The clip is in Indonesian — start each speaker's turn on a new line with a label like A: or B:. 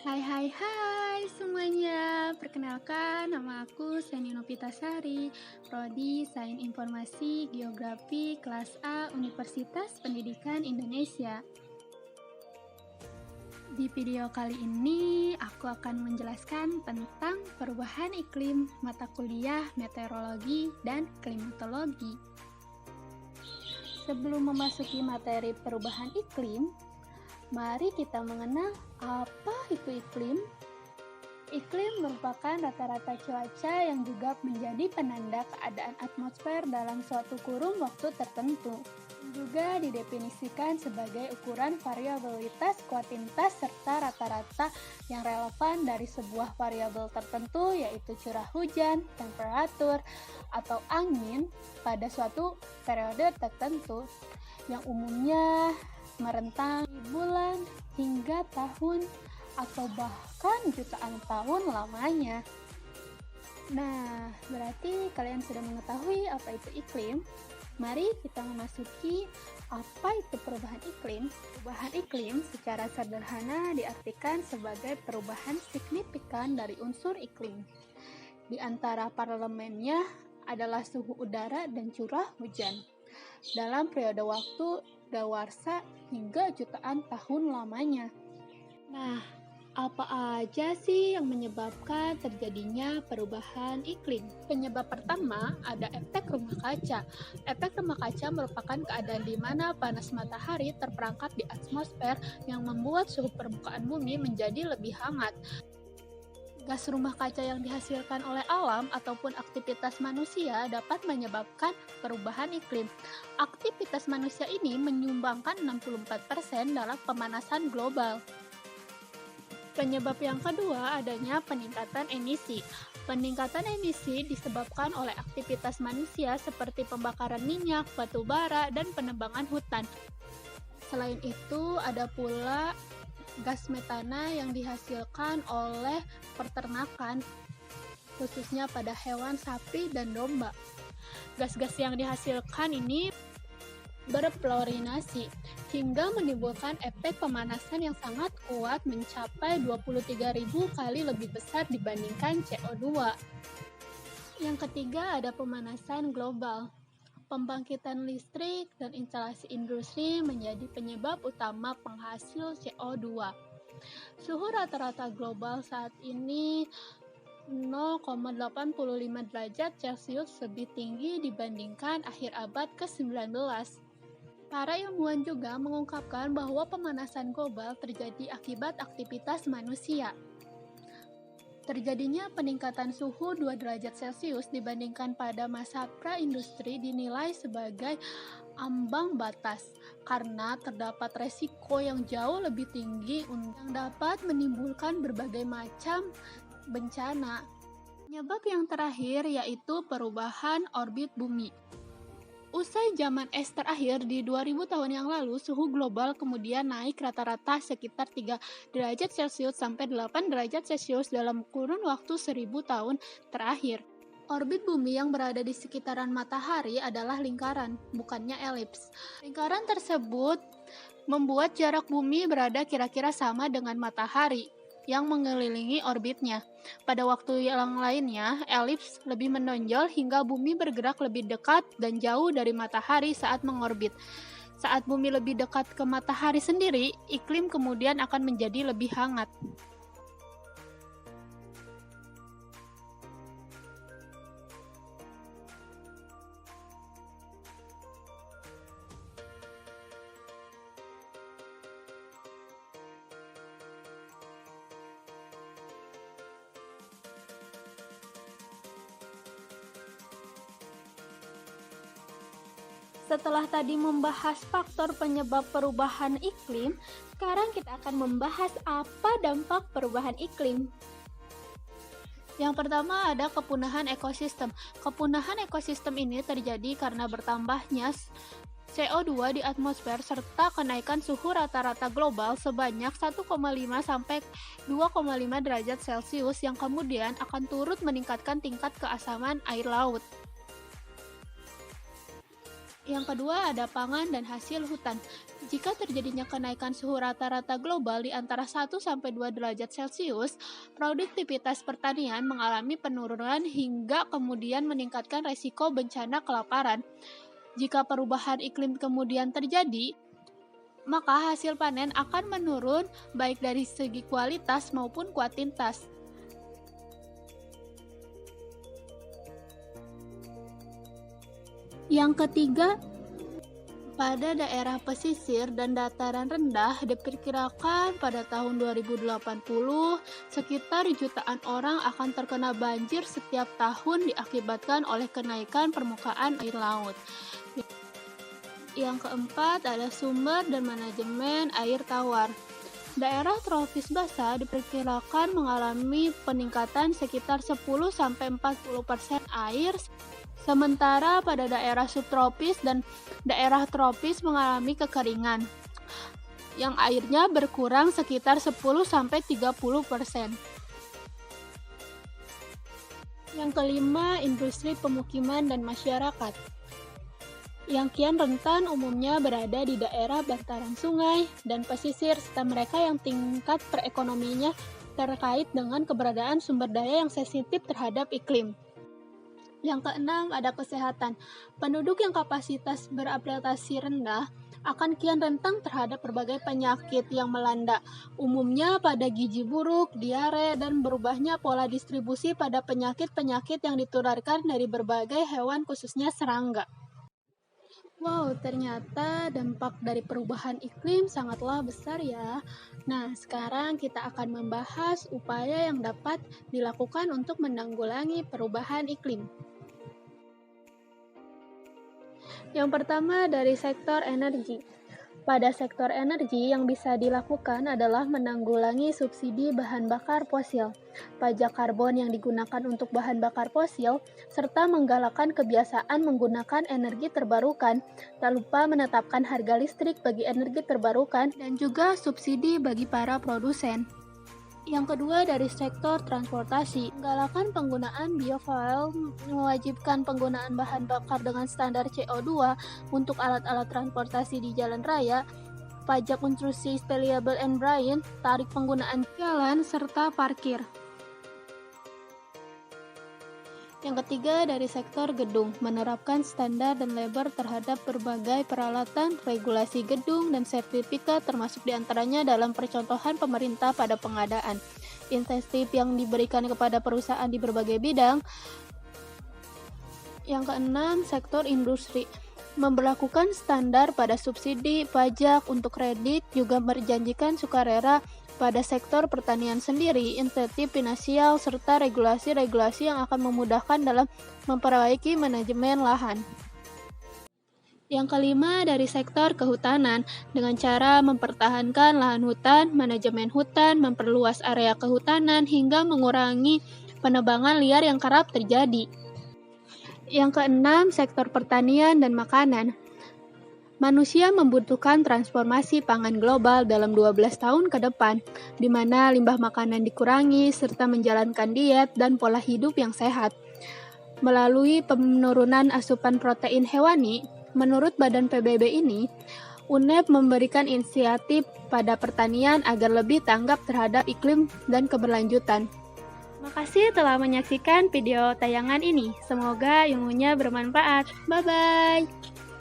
A: Hai semuanya. Perkenalkan, nama aku Seni Novitasari, Prodi Sains Informasi Geografi kelas A Universitas Pendidikan Indonesia. Di video kali ini, aku akan menjelaskan tentang perubahan iklim mata kuliah meteorologi dan klimatologi. Sebelum memasuki materi perubahan iklim, mari kita mengenal apa itu iklim. Iklim merupakan rata-rata cuaca yang juga menjadi penanda keadaan atmosfer dalam suatu kurun waktu tertentu. Juga didefinisikan sebagai ukuran variabilitas kuantitas serta rata-rata yang relevan dari sebuah variabel tertentu, yaitu curah hujan, temperatur, atau angin pada suatu periode tertentu yang umumnya merentang bulan hingga tahun atau bahkan jutaan tahun lamanya. Nah, berarti kalian sudah mengetahui apa itu iklim. Mari kita memasuki apa itu perubahan iklim. Perubahan iklim secara sederhana diartikan sebagai perubahan signifikan dari unsur iklim. Di antara paralemennya adalah suhu udara dan curah hujan dalam periode waktu dawarsa hingga jutaan tahun lamanya. Nah, apa aja sih yang menyebabkan terjadinya perubahan iklim? Penyebab pertama ada efek rumah kaca. Efek rumah kaca merupakan keadaan di mana panas matahari terperangkap di atmosfer yang membuat suhu permukaan bumi menjadi lebih hangat. Gas rumah kaca yang dihasilkan oleh alam ataupun aktivitas manusia dapat menyebabkan perubahan iklim. Aktivitas manusia ini menyumbangkan 64% dalam pemanasan global. Penyebab yang kedua adanya peningkatan emisi. Peningkatan emisi disebabkan oleh aktivitas manusia seperti pembakaran minyak, batu bara, dan penebangan hutan. Selain itu, ada pula gas metana yang dihasilkan oleh peternakan, khususnya pada hewan sapi dan domba. Gas-gas yang dihasilkan ini berfluorinasi hingga menimbulkan efek pemanasan yang sangat kuat mencapai 23.000 kali lebih besar dibandingkan CO2. Yang ketiga ada pemanasan global. Pembangkitan listrik dan instalasi industri menjadi penyebab utama penghasil CO2. Suhu rata-rata global saat ini 0,85 derajat Celcius lebih tinggi dibandingkan akhir abad ke-19. Para ilmuwan juga mengungkapkan bahwa pemanasan global terjadi akibat aktivitas manusia. Terjadinya peningkatan suhu 2 derajat Celcius dibandingkan pada masa pra-industri dinilai sebagai ambang batas karena terdapat resiko yang jauh lebih tinggi yang dapat menimbulkan berbagai macam bencana. Penyebab yang terakhir yaitu perubahan orbit bumi. Usai zaman es terakhir di 2000 tahun yang lalu, suhu global kemudian naik rata-rata sekitar 3 derajat Celcius sampai 8 derajat Celcius dalam kurun waktu 1000 tahun terakhir. Orbit bumi yang berada di sekitaran matahari adalah lingkaran, bukannya elips. Lingkaran tersebut membuat jarak bumi berada kira-kira sama dengan matahari yang mengelilingi orbitnya. Pada waktu yang lainnya, elips lebih menonjol hingga bumi bergerak lebih dekat dan jauh dari matahari saat mengorbit. Saat bumi lebih dekat ke matahari sendiri, iklim kemudian akan menjadi lebih hangat. Setelah tadi membahas faktor penyebab perubahan iklim, sekarang kita akan membahas apa dampak perubahan iklim. Yang pertama ada kepunahan ekosistem. Kepunahan ekosistem ini terjadi karena bertambahnya CO2 di atmosfer serta kenaikan suhu rata-rata global sebanyak 1,5 sampai 2,5 derajat Celcius yang kemudian akan turut meningkatkan tingkat keasaman air laut. Yang kedua ada pangan dan hasil hutan. Jika terjadinya kenaikan suhu rata-rata global di antara 1-2 derajat Celcius, produktivitas pertanian mengalami penurunan hingga kemudian meningkatkan resiko bencana kelaparan. Jika perubahan iklim kemudian terjadi, maka hasil panen akan menurun baik dari segi kualitas maupun kuantitas. Yang ketiga, pada daerah pesisir dan dataran rendah diperkirakan pada tahun 2080 sekitar jutaan orang akan terkena banjir setiap tahun diakibatkan oleh kenaikan permukaan air laut. Yang keempat ada sumber dan manajemen air tawar. Daerah tropis basah diperkirakan mengalami peningkatan sekitar 10-40% air, sementara pada daerah subtropis dan daerah tropis mengalami kekeringan, yang airnya berkurang sekitar 10-30%. Yang kelima, industri pemukiman dan masyarakat. Yang kian rentan umumnya berada di daerah bantaran sungai dan pesisir, serta mereka yang tingkat perekonomiannya terkait dengan keberadaan sumber daya yang sensitif terhadap iklim. Yang keenam ada kesehatan. Penduduk yang kapasitas beradaptasi rendah akan kian rentan terhadap berbagai penyakit yang melanda, umumnya pada gizi buruk, diare, dan berubahnya pola distribusi pada penyakit-penyakit yang ditularkan dari berbagai hewan khususnya serangga. Wow, ternyata dampak dari perubahan iklim sangatlah besar ya. Nah, sekarang kita akan membahas upaya yang dapat dilakukan untuk menanggulangi perubahan iklim. Yang pertama dari sektor energi. Pada sektor energi yang bisa dilakukan adalah menanggulangi subsidi bahan bakar fosil, pajak karbon yang digunakan untuk bahan bakar fosil, serta menggalakkan kebiasaan menggunakan energi terbarukan, tak lupa menetapkan harga listrik bagi energi terbarukan, dan juga subsidi bagi para produsen. Yang kedua dari sektor transportasi, menggalakkan penggunaan biofuel, mewajibkan penggunaan bahan bakar dengan standar CO2 untuk alat-alat transportasi di jalan raya, pajak konstruksi valuable and brine, tarif penggunaan jalan, serta parkir. Yang ketiga dari sektor gedung, menerapkan standar dan label terhadap berbagai peralatan, regulasi gedung, dan sertifikat termasuk diantaranya dalam percontohan pemerintah pada pengadaan, insentif yang diberikan kepada perusahaan di berbagai bidang. Yang keenam, sektor industri, memberlakukan standar pada subsidi, pajak untuk kredit, juga berjanjikan sukarela pada sektor pertanian sendiri, insentif finansial, serta regulasi-regulasi yang akan memudahkan dalam memperbaiki manajemen lahan. Yang kelima dari sektor kehutanan, dengan cara mempertahankan lahan hutan, manajemen hutan, memperluas area kehutanan, hingga mengurangi penebangan liar yang kerap terjadi. Yang keenam, sektor pertanian dan makanan. Manusia membutuhkan transformasi pangan global dalam 12 tahun ke depan, di mana limbah makanan dikurangi, serta menjalankan diet dan pola hidup yang sehat. Melalui penurunan asupan protein hewani, menurut Badan PBB ini, UNEP memberikan inisiatif pada pertanian agar lebih tanggap terhadap iklim dan keberlanjutan. Makasih telah menyaksikan video tayangan ini. Semoga ilmunya bermanfaat. Bye-bye.